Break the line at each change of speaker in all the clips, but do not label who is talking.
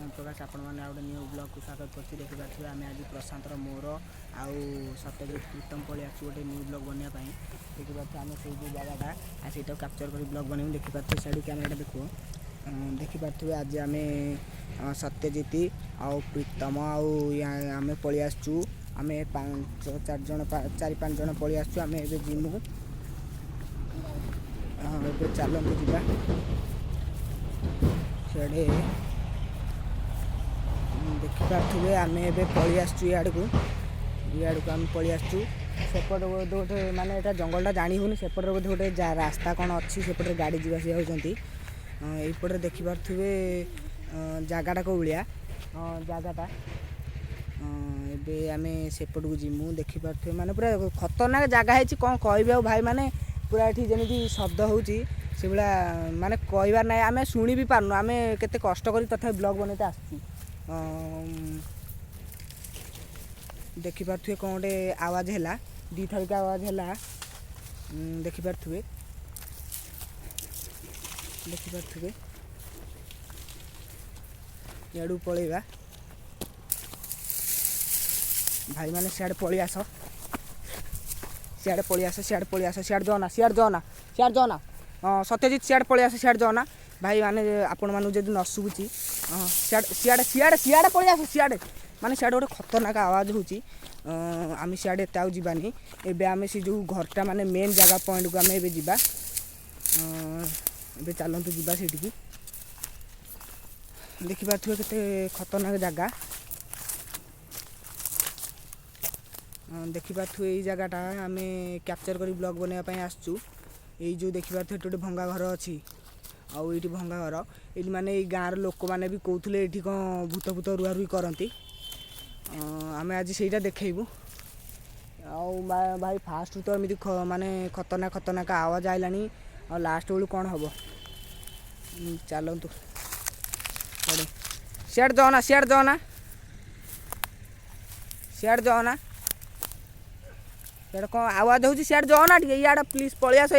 प्रकाश आपण मैंने गोटे न्यू ब्लॉग को स्वागत करती। देखिए आम आज प्रशांतर मोर आउ सत्यजित प्रीतम पलि आस गोटे न्यू ब्लॉग बनवाई। देखिए आम से जो जगटा से कैप्चर कर ब्लॉग बनवा। देखिए साइड कैमेरा देखो देखिपे आज आम सत्यजित आउ प्रीतम आम पलि आसचु। आम 4-5 जन पलि आसचु। आम ए जिमु चलते जा सियाड़े देखिपे आम ए पलि आसचु। इाड़ को आम पलि आसचु। सेपट गोटे माने एटा जंगलटा जानी होनी। सेपटे बोधे गोटे रास्ता कौन अच्छी सेपटे गाड़ी जावासिया होती। यपटे देखिपे जगटा कौलिया जगटा एबे आम सेपट को जीमु। देखिपे माने पूरा खतरनाक जगह है। कौन कह भाई माने पूरा ये जमी शब्द होची से भाया माने कहबार ना। आम शुणी भी पार्नु। आम केते कष्ट करी तथा ब्लॉग बनते आसचु। देखिपे कौन गोटे आवाज है 2 थरिक आवाज है। देखिपे याडू पलैबा भाई माने सियाड़े पलि आस। सियाड़े पलि आस सियाड़ जाना सत्यजित सियाड़ पलि आस सियाड़ जाना भाई माने आपण मानु जदि न शुभुची सियाड़े पलि आस। सियाड़े माने सियाड़े गोटे खतरनाक आवाज होची। आम सियाड़े एत आउ जीवानी। एबे आम से जो घरटा माने मेन जगह पॉइंट को आम एबे जीवा। एबे चलतु जीवा सेठी। देखिपे केते खतरनाक जगह। देखिपे यही जगहटा आम कैप्चर कर ब्लॉग बनवाई आसचु। यही जो देखिपे गोटे भंगा घर अच्छी आउ ये भंगा घर ये माने गाँव लोक मैंने भी कहते ये कौन भूत भूत रुआ रुई करती। आम आज से देखू भाई फास्ट तो एमती माने खतरनाक आवाज आइलानी। और लास्ट बेलू कौन हम चलतु सियाड़ जाओना सियाड़ कौन आवाज हो सियाड़ जाओना इाड़ प्लीज पलि आस।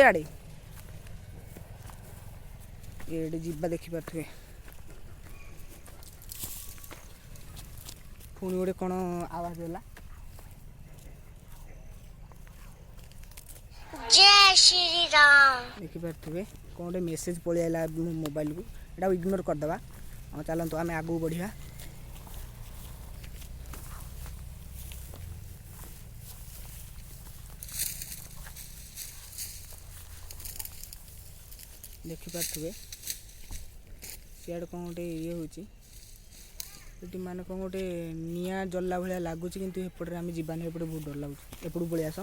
इे जीवा देखिपे पुणी गोटे कौन आवाज है।
जय श्री राम।
देखिपे कौन गोटे मेसेज पलि आला मोबाइल को एटा इग्नोर करदे। हाँ चलतु आम आगू बढ़िया। देखिपे सियाड़ कौन गोटे ये होची माने कौन गोटे निआ जल्ला भाया लगुच कि एपटे आम जीवानी। एपटे बहुत डर लगुच। एपटू पलि आस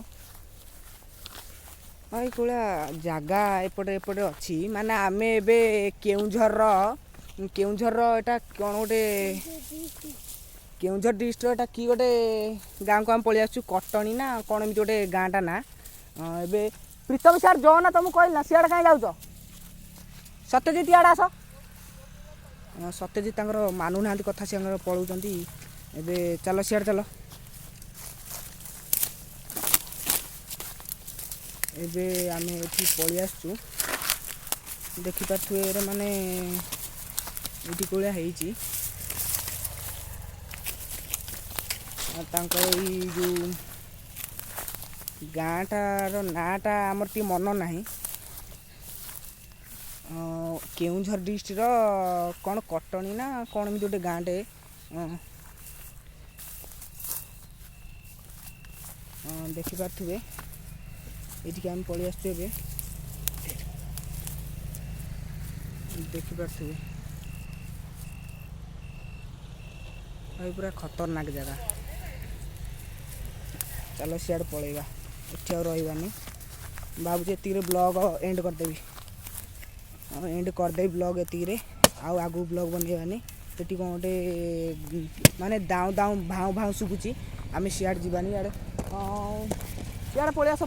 भाई कौड़ा जगह एपटे अच्छी माने आम एबे केउंझर एटा कौन गोटे केउंझर डिस्ट्रिक्ट एटा कि गोटे गाँव को आम पलि आसचु। कटनी ना कौन एमती गोटे गाँटा ना। एबे प्रीतम सियाड़ जाओ ना तुमको कहल ना सियाड़ कहीं जाऊच। सत्यजित इाड़ आस। सत्यजित मानु ना कथा सी पलाउं। एबे चलो सियाड़ चलो। एबे आम ये पलि आसचु। देखिपे माने ये कौलिया होई जो गाँटार नाटा आमर टी मन ना। केउंझर डिस्ट्रिक्ट कौन कटनी ना कौन एमती गोटे गाँटे। देखिपे ये आम पलि आसचु। देखिपे भाई पूरा खतरनाक जगह। चलो सियाड़ पलैबा एटी आ रही भावुँ ये ब्लॉग एंड करदेवी। एंड करदेवी ब्लॉग ये आगू ब्लॉग बनवानी। ये कौन गोटे माने दाऊ दाऊ भाऊ भाऊ शुभुची। आम सियाड़ जीवानी। इे सियाड़ पलि आस।